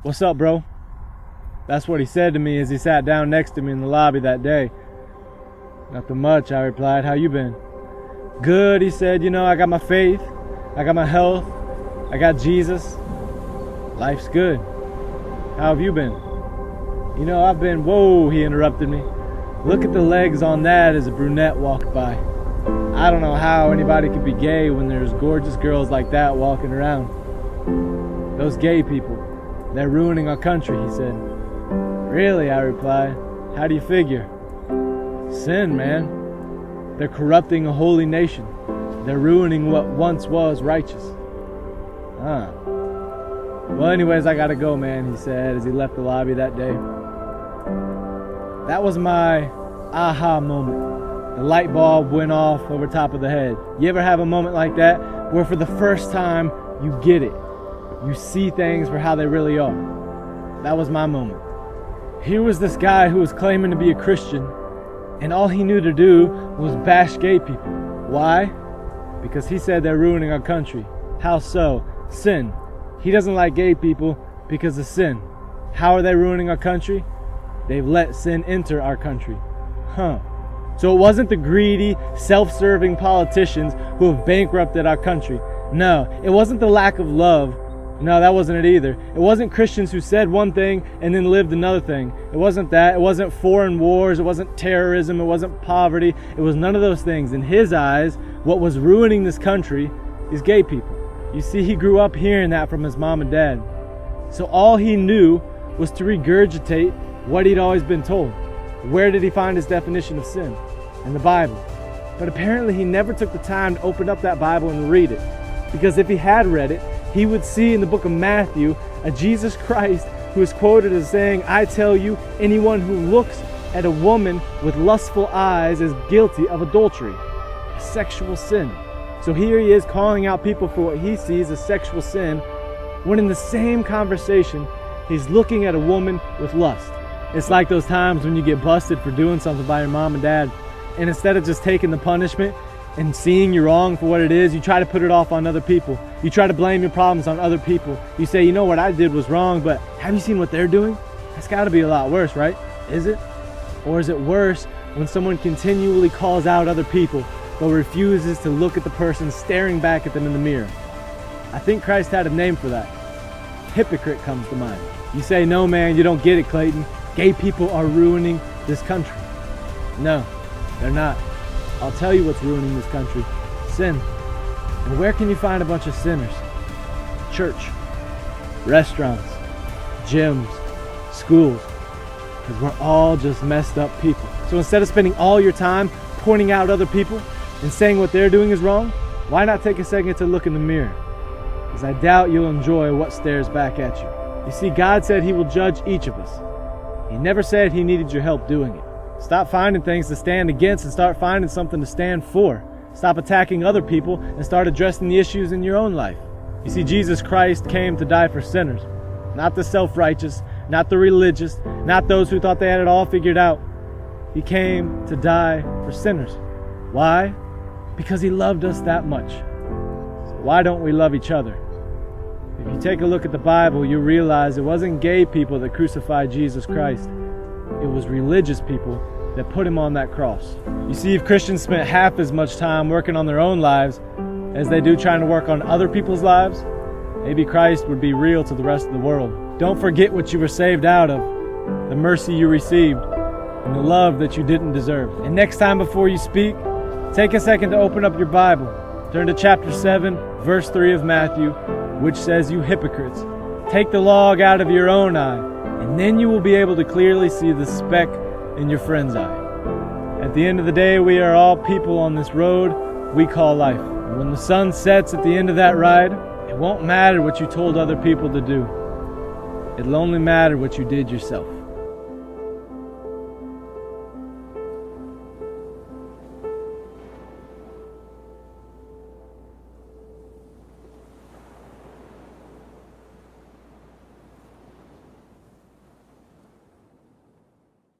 "What's up, bro?" That's what he said to me as he sat down next to me in the lobby that day. "Nothing much," I replied. "How you been?" "Good," he said. "You know, I got my faith, I got my health, I got Jesus. Life's good. How have you been?" "You know, I've been..." "Whoa," he interrupted me. "Look at the legs on that," as a brunette walked by. "I don't know how anybody could be gay when there's gorgeous girls like that walking around." "Those gay people, they're ruining our country," he said. "Really?" I replied. "How do you figure?" "Sin, man. They're corrupting a holy nation. They're ruining what once was righteous." "Ah. Well, anyways, I gotta go, man," he said as he left the lobby that day. That was my aha moment. The light bulb went off over top of the head. You ever have a moment like that where for the first time you get it? You see things for how they really are. That was my moment. Here was this guy who was claiming to be a Christian, and all he knew to do was bash gay people. Why? Because he said they're ruining our country. How so? Sin. He doesn't like gay people because of sin. How are they ruining our country? They've let sin enter our country. So it wasn't the greedy, self-serving politicians who have bankrupted our country. No, it wasn't the lack of love. No, that wasn't it either. It wasn't Christians who said one thing and then lived another thing. It wasn't that. It wasn't foreign wars. It wasn't terrorism. It wasn't poverty. It was none of those things. In his eyes, what was ruining this country is gay people. You see, he grew up hearing that from his mom and dad. So all he knew was to regurgitate what he'd always been told. Where did he find his definition of sin? In the Bible. But apparently he never took the time to open up that Bible and read it. Because if he had read it, he would see in the book of Matthew a Jesus Christ who is quoted as saying, "I tell you, anyone who looks at a woman with lustful eyes is guilty of adultery," a sexual sin. So here he is calling out people for what he sees as sexual sin, when in the same conversation, he's looking at a woman with lust. It's like those times when you get busted for doing something by your mom and dad, and instead of just taking the punishment and seeing you're wrong for what it is, you try to put it off on other people. You try to blame your problems on other people. You say, "You know what I did was wrong, but have you seen what they're doing? That's got to be a lot worse, right?" Is it? Or is it worse when someone continually calls out other people but refuses to look at the person staring back at them in the mirror? I think Christ had a name for that. Hypocrite comes to mind. You say, "No, man, you don't get it, Clayton. Gay people are ruining this country." No, they're not. I'll tell you what's ruining this country. Sin. And where can you find a bunch of sinners? Church, restaurants, gyms, schools. Because we're all just messed up people. So instead of spending all your time pointing out other people and saying what they're doing is wrong, why not take a second to look in the mirror? Because I doubt you'll enjoy what stares back at you. You see, God said he will judge each of us. He never said he needed your help doing it. Stop finding things to stand against and start finding something to stand for. Stop attacking other people and start addressing the issues in your own life. You see, Jesus Christ came to die for sinners, not the self-righteous, not the religious, not those who thought they had it all figured out. He came to die for sinners. Why? Because he loved us that much. So why don't we love each other? If you take a look at the Bible, you realize it wasn't gay people that crucified Jesus Christ. It was religious people that put him on that cross. You see, if Christians spent half as much time working on their own lives as they do trying to work on other people's lives, maybe Christ would be real to the rest of the world. Don't forget what you were saved out of, the mercy you received, and the love that you didn't deserve. And next time before you speak, take a second to open up your Bible. Turn to chapter 7, verse 3 of Matthew, which says, "You hypocrites, take the log out of your own eye, and then you will be able to clearly see the speck in your friend's eye." At the end of the day, we are all people on this road we call life. And when the sun sets at the end of that ride, it won't matter what you told other people to do. It'll only matter what you did yourself.